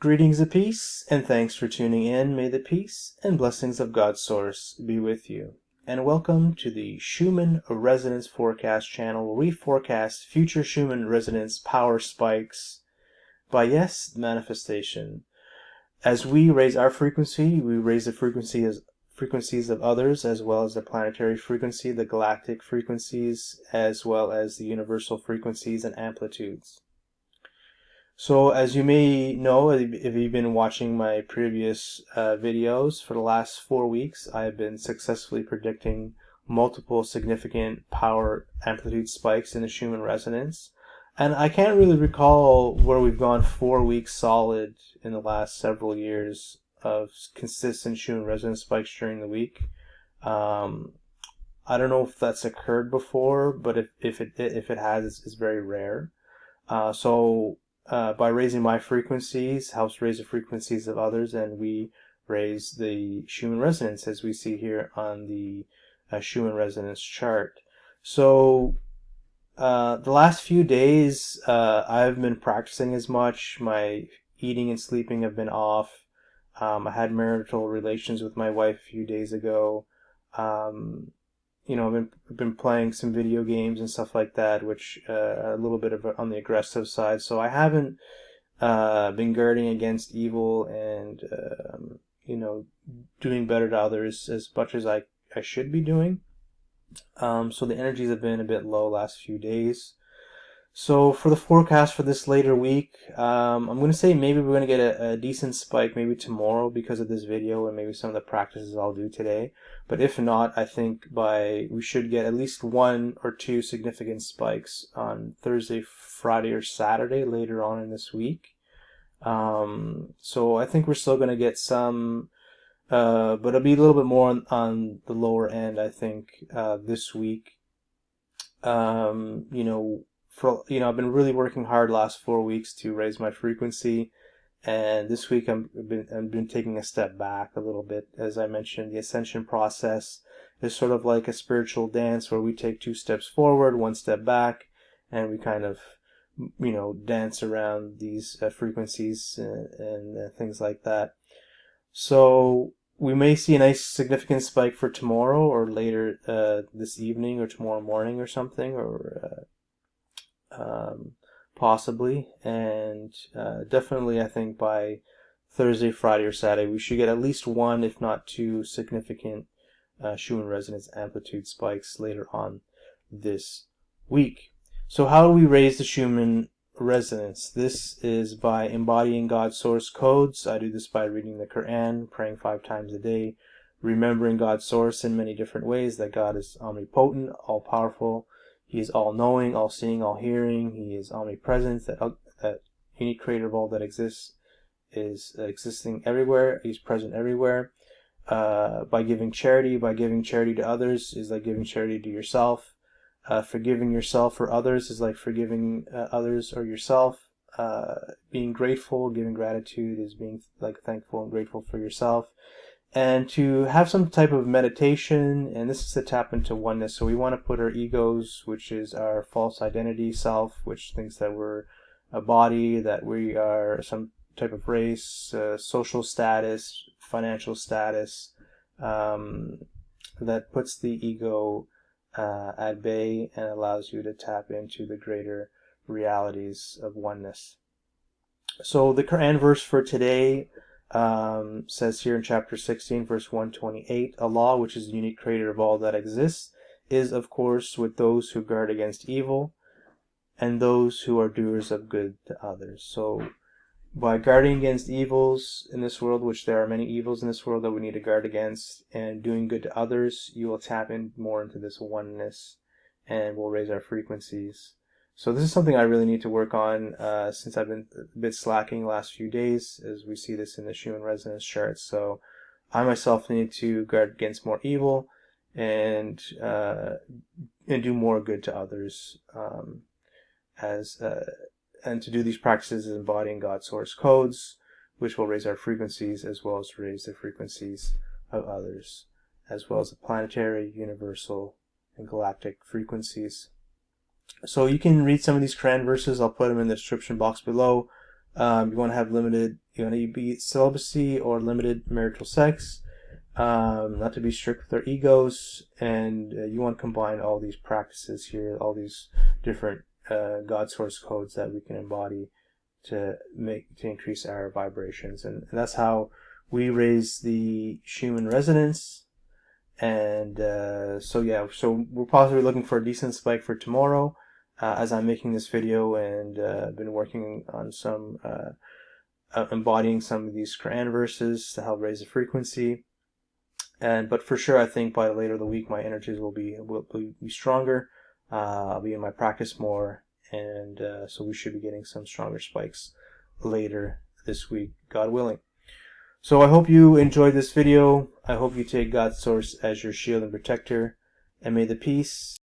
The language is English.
Greetings of peace, and thanks for tuning in. May the peace and blessings of God's source be with you. And welcome to the Schumann Resonance Forecast channel, where we forecast future Schumann resonance power spikes by, yes, manifestation. As we raise our frequency, we raise the frequencies of others, as well as the planetary frequency, the galactic frequencies, as well as the universal frequencies and amplitudes. So as you may know, if you've been watching my previous videos, for the last 4 weeks, I've been successfully predicting multiple significant power amplitude spikes in the Schumann resonance. And I can't really recall where we've gone 4 weeks solid in the last several years of consistent Schumann resonance spikes during the week. I don't know if that's occurred before, but if it has, it's very rare. By raising my frequencies, helps raise the frequencies of others, and we raise the Schumann resonance, as we see here on the Schumann resonance chart. So the last few days, I've been practicing as much. My eating and sleeping have been off. I had marital relations with my wife a few days ago. I've been playing some video games and stuff like that, which are a little bit on the aggressive side. So I haven't been guarding against evil and doing better to others as much as I should be doing. So the energies have been a bit low last few days. So for the forecast for this later week, I'm going to say maybe we're going to get a decent spike maybe tomorrow because of this video and maybe some of the practices I'll do today. But if not, I think we should get at least 1 or 2 significant spikes on Thursday, Friday, or Saturday later on in this week. So I think we're still going to get some, but it'll be a little bit more on the lower end, I think, this week. I've been really working hard last 4 weeks to raise my frequency, and this week I've been taking a step back a little bit. As I mentioned, the ascension process is sort of like a spiritual dance where we take 2 steps forward, 1 step back, and we kind of dance around these frequencies and things like that. So we may see a nice significant spike for tomorrow or later this evening or tomorrow morning or something, or possibly, and definitely I think by Thursday, Friday, or Saturday we should get at least 1, if not 2, significant Schumann resonance amplitude spikes later on this week. So how do we raise the Schumann resonance? This is by embodying God's source codes. I do this by reading the Quran, praying 5 times a day, remembering God's source in many different ways, that God is omnipotent, all-powerful. He is all-knowing, all-seeing, all-hearing. He is omnipresent, that unique creator of all that exists is existing everywhere. He's present everywhere. By giving charity to others is like giving charity to yourself. Forgiving yourself or others is like forgiving others or yourself. Being grateful, giving gratitude is being like thankful and grateful for yourself. And to have some type of meditation, and this is to tap into oneness. So we want to put our egos, which is our false identity self, which thinks that we're a body, that we are some type of race, social status, financial status, that puts the ego at bay and allows you to tap into the greater realities of oneness. So the Quran verse for today says here in chapter 16, verse 128, Allah, which is the unique creator of all that exists, is of course with those who guard against evil and those who are doers of good to others. So by guarding against evils in this world, which there are many evils in this world that we need to guard against, and doing good to others, you will tap in more into this oneness and will raise our frequencies. So this is something I really need to work on since I've been a bit slacking the last few days, as we see this in the Schumann resonance chart. So I myself need to guard against more evil and do more good to others, and to do these practices is embodying God's source codes, which will raise our frequencies as well as raise the frequencies of others, as well as the planetary, universal, and galactic frequencies. So you can read some of these Quran verses. I'll put them in the description box below. You want to have limited You want to be celibacy or limited marital sex, not to be strict with our egos, and you want to combine all these practices here, all these different God source codes that we can embody to increase our vibrations, and that's how we raise the Schumann resonance. And so we're possibly looking for a decent spike for tomorrow, as I'm making this video, and been working on some embodying some of these Quran verses to help raise the frequency. But for sure, I think by later the week my energies will be stronger. I'll be in my practice more, and so we should be getting some stronger spikes later this week, God willing. So I hope you enjoyed this video. I hope you take God's source as your shield and protector, and may the peace